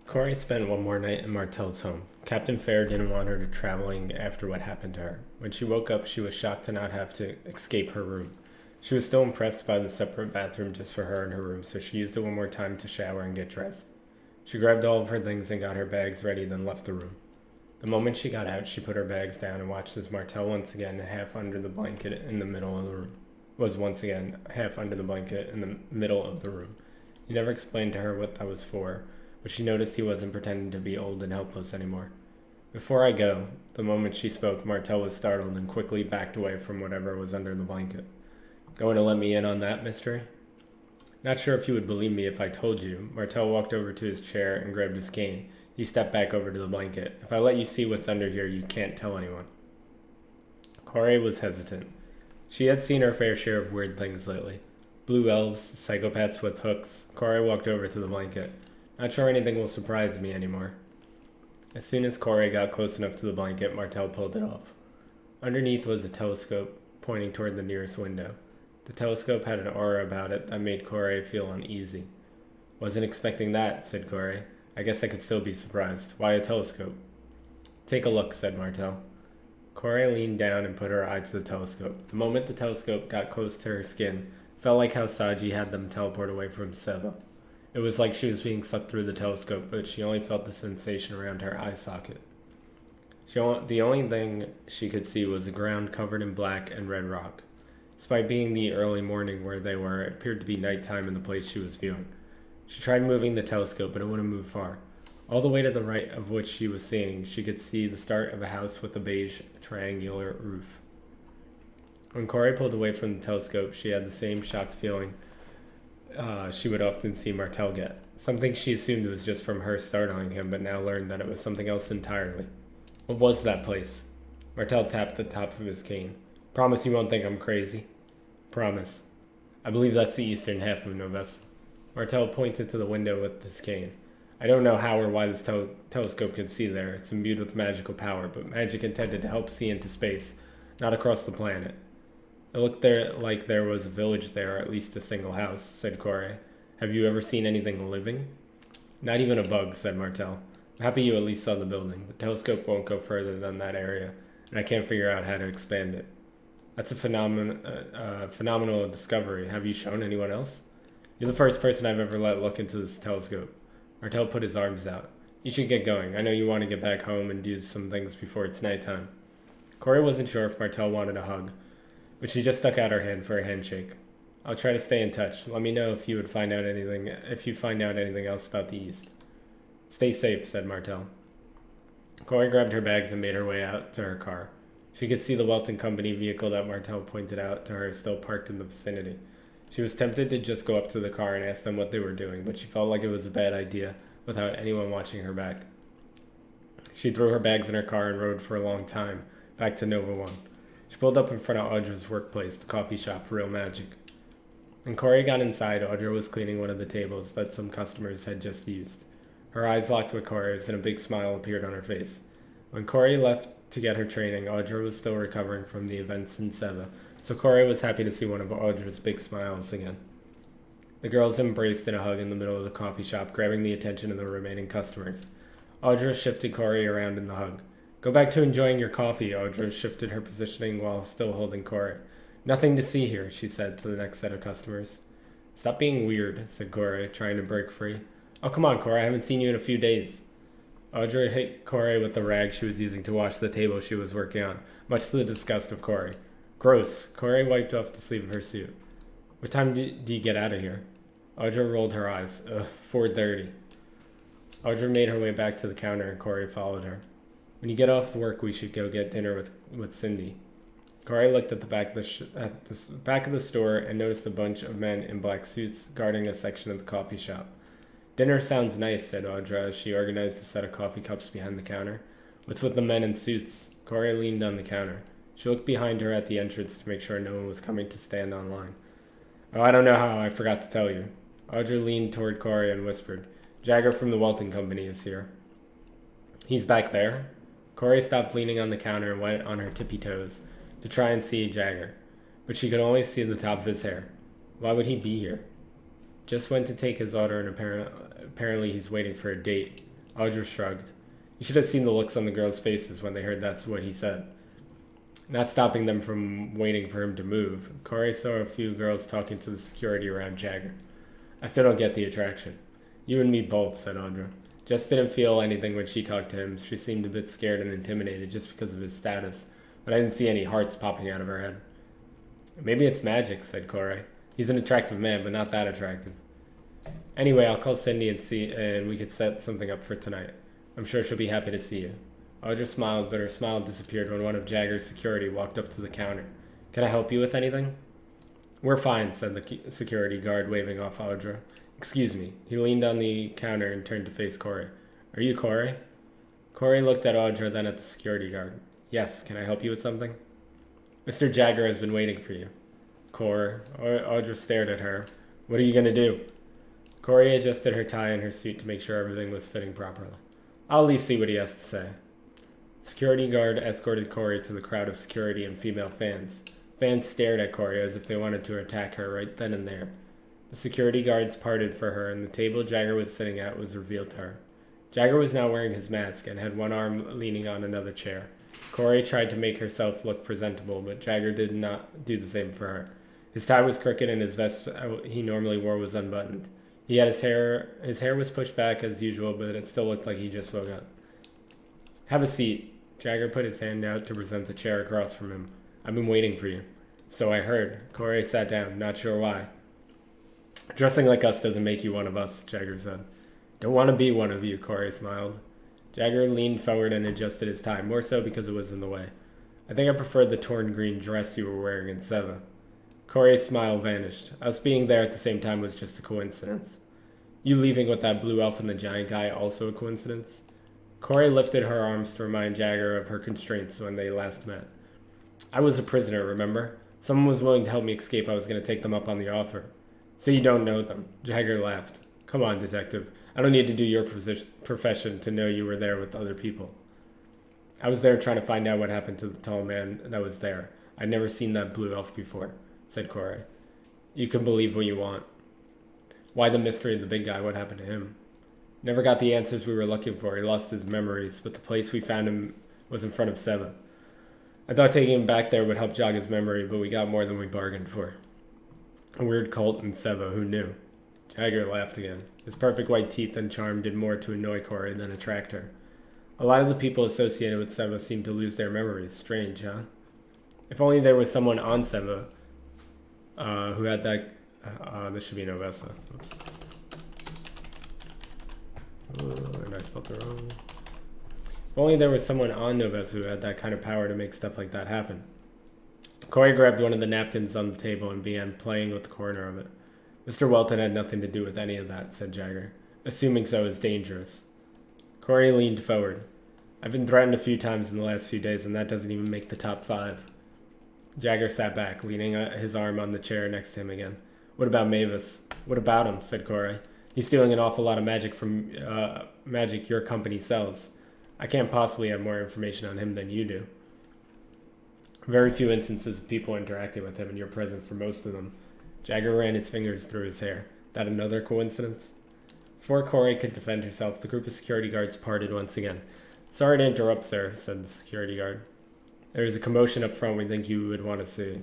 Koré spent one more night in Martel's home. Captain Fair didn't want her to traveling after what happened to her. When she woke up, she was shocked to not have to escape her room. She was still impressed by the separate bathroom just for her in her room, so she used it one more time to shower and get dressed. She grabbed all of her things and got her bags ready, then left the room. The moment she got out, she put her bags down and watched as Martel once again half under the blanket in the middle of the room. Was once again half under the blanket in the middle of the room. He never explained to her what that was for, but she noticed he wasn't pretending to be old and helpless anymore. Before I go, the moment she spoke, Martel was startled and quickly backed away from whatever was under the blanket. Going to let me in on that mystery? Not sure if you would believe me if I told you. Martel walked over to his chair and grabbed his cane. He stepped back over to the blanket. If I let you see what's under here, you can't tell anyone. Koré was hesitant. She had seen her fair share of weird things lately. Blue elves, psychopaths with hooks. Koré walked over to the blanket. Not sure anything will surprise me anymore. As soon as Koré got close enough to the blanket, Martel pulled it off. Underneath was a telescope pointing toward the nearest window. The telescope had an aura about it that made Koré feel uneasy. Wasn't expecting that, said Koré. I guess I could still be surprised. Why a telescope? Take a look, said Martel. Koré leaned down and put her eye to the telescope. The moment the telescope got close to her skin, it felt like how Saji had them teleport away from Seva. It was like she was being sucked through the telescope, but she only felt the sensation around her eye socket. The only thing she could see was the ground covered in black and red rock. Despite being the early morning where they were, it appeared to be nighttime in the place she was viewing. She tried moving the telescope, but it wouldn't move far. All the way to the right of which she was seeing, she could see the start of a house with a beige, triangular roof. When Koré pulled away from the telescope, she had the same shocked feeling she would often see Martel get. Something she assumed was just from her startling him, but now learned that it was something else entirely. What was that place? Martel tapped the top of his cane. Promise you won't think I'm crazy. Promise. I believe that's the eastern half of Novessa. Martel pointed to the window with his cane. I don't know how or why this telescope can see there. It's imbued with magical power, but magic intended to help see into space, not across the planet. It looked like there was a village there, or at least a single house, said Koré. Have you ever seen anything living? Not even a bug, said Martel. I'm happy you at least saw the building. The telescope won't go further than that area, and I can't figure out how to expand it. That's a phenomenal discovery. Have you shown anyone else? You're the first person I've ever let look into this telescope. Martel put his arms out. You should get going. I know you want to get back home and do some things before it's nighttime. Koré wasn't sure if Martel wanted a hug, but she just stuck out her hand for a handshake. I'll try to stay in touch. Let me know if you find out anything else about the East. Stay safe, said Martel. Koré grabbed her bags and made her way out to her car. She could see the Welton Company vehicle that Martel pointed out to her still parked in the vicinity. She was tempted to just go up to the car and ask them what they were doing, but she felt like it was a bad idea without anyone watching her back. She threw her bags in her car and rode for a long time, back to Nova 1. She pulled up in front of Audra's workplace, the coffee shop, Real Magic. When Koré got inside, Audra was cleaning one of the tables that some customers had just used. Her eyes locked with Koré's, and a big smile appeared on her face. When Koré left to get her training, Audra was still recovering from the events in Seva, so Koré was happy to see one of Audra's big smiles again. The girls embraced in a hug in the middle of the coffee shop, grabbing the attention of the remaining customers. Audra shifted Koré around in the hug. Go back to enjoying your coffee, Audra shifted her positioning while still holding Koré. Nothing to see here, she said to the next set of customers. Stop being weird, said Koré, trying to break free. Oh, come on, Koré, I haven't seen you in a few days. Audra hit Koré with the rag she was using to wash the table she was working on, much to the disgust of Koré. Gross. Koré wiped off the sleeve of her suit. What time do you get out of here? Audra rolled her eyes. 4:30. Audra made her way back to the counter and Koré followed her. When you get off work, we should go get dinner with Cindy. Koré looked at the back of the store and noticed a bunch of men in black suits guarding a section of the coffee shop. Dinner sounds nice, said Audra as she organized a set of coffee cups behind the counter. What's with the men in suits? Koré leaned on the counter. She looked behind her at the entrance to make sure no one was coming to stand on line. Oh, I don't know how I forgot to tell you. Audra leaned toward Koré and whispered, Jagger from the Welton Company is here. He's back there? Koré stopped leaning on the counter and went on her tippy toes to try and see Jagger, but she could only see the top of his hair. Why would he be here? Just went to take his order and apparently he's waiting for a date. Audra shrugged. You should have seen the looks on the girls' faces when they heard that's what he said. Not stopping them from waiting for him to move, Koré saw a few girls talking to the security around Jagger. I still don't get the attraction. You and me both, said Audra. Jess didn't feel anything when she talked to him. She seemed a bit scared and intimidated just because of his status, but I didn't see any hearts popping out of her head. Maybe it's magic, said Koré. He's an attractive man, but not that attractive. Anyway, I'll call Cindy and we could set something up for tonight. I'm sure she'll be happy to see you. Audra smiled, but her smile disappeared when one of Jagger's security walked up to the counter. Can I help you with anything? We're fine, said the security guard, waving off Audra. Excuse me. He leaned on the counter and turned to face Koré. Are you Koré? Koré looked at Audra, then at the security guard. Yes, can I help you with something? Mr. Jagger has been waiting for you. Audra stared at her. What are you going to do? Koré adjusted her tie and her suit to make sure everything was fitting properly. I'll at least see what he has to say. Security guard escorted Koré to the crowd of security and female fans. Fans stared at Koré as if they wanted to attack her right then and there. The security guards parted for her, and the table Jagger was sitting at was revealed to her. Jagger was now wearing his mask and had one arm leaning on another chair. Koré tried to make herself look presentable, but Jagger did not do the same for her. His tie was crooked and his vest he normally wore was unbuttoned. He had his hair was pushed back as usual, but it still looked like he just woke up. Have a seat. Jagger put his hand out to present the chair across from him. I've been waiting for you. So I heard. Koré sat down, not sure why. Dressing like us doesn't make you one of us, Jagger said. Don't want to be one of you, Koré smiled. Jagger leaned forward and adjusted his tie, more so because it was in the way. I think I preferred the torn green dress you were wearing in Seva. Koré's smile vanished. Us being there at the same time was just a coincidence. You leaving with that blue elf and the giant guy also a coincidence? Koré lifted her arms to remind Jagger of her constraints when they last met. I was a prisoner, remember? Someone was willing to help me escape. I was going to take them up on the offer. So you don't know them. Jagger laughed. Come on, detective. I don't need to do your profession to know you were there with other people. I was there trying to find out what happened to the tall man that was there. I'd never seen that blue elf before, said Koré. You can believe what you want. Why the mystery of the big guy? What happened to him? Never got the answers we were looking for. He lost his memories, but the place we found him was in front of Seva. I thought taking him back there would help jog his memory, but we got more than we bargained for. A weird cult in Seva, who knew? Jagger laughed again. His perfect white teeth and charm did more to annoy Koré than attract her. A lot of the people associated with Seva seemed to lose their memories. Strange, huh? If only there was someone on Seva who had that... this should be Novessa. Oops. And I spelled it wrong. If only there was someone on Novessa who had that kind of power to make stuff like that happen. Koré grabbed one of the napkins on the table and began playing with the corner of it. Mr. Welton had nothing to do with any of that, said Jagger. Assuming so is dangerous. Koré leaned forward. I've been threatened a few times in the last few days, and that doesn't even make the top 5. Jagger sat back, leaning his arm on the chair next to him again. What about Mavis? What about him? Said Koré. He's stealing an awful lot of magic from magic your company sells. I can't possibly have more information on him than you do. Very few instances of people interacting with him, and you're present for most of them. Jagger ran his fingers through his hair. That another coincidence? Before Koré could defend herself, the group of security guards parted once again. Sorry to interrupt, sir, said the security guard. There is a commotion up front we think you would want to see.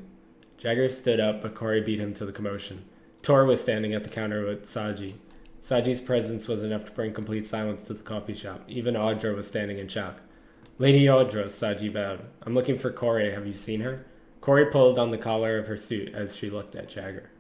Jagger stood up, but Koré beat him to the commotion. Tor was standing at the counter with Saji. Saji's presence was enough to bring complete silence to the coffee shop. Even Audra was standing in shock. Lady Audra, Saji bowed. I'm looking for Koré. Have you seen her? Koré pulled on the collar of her suit as she looked at Jagger.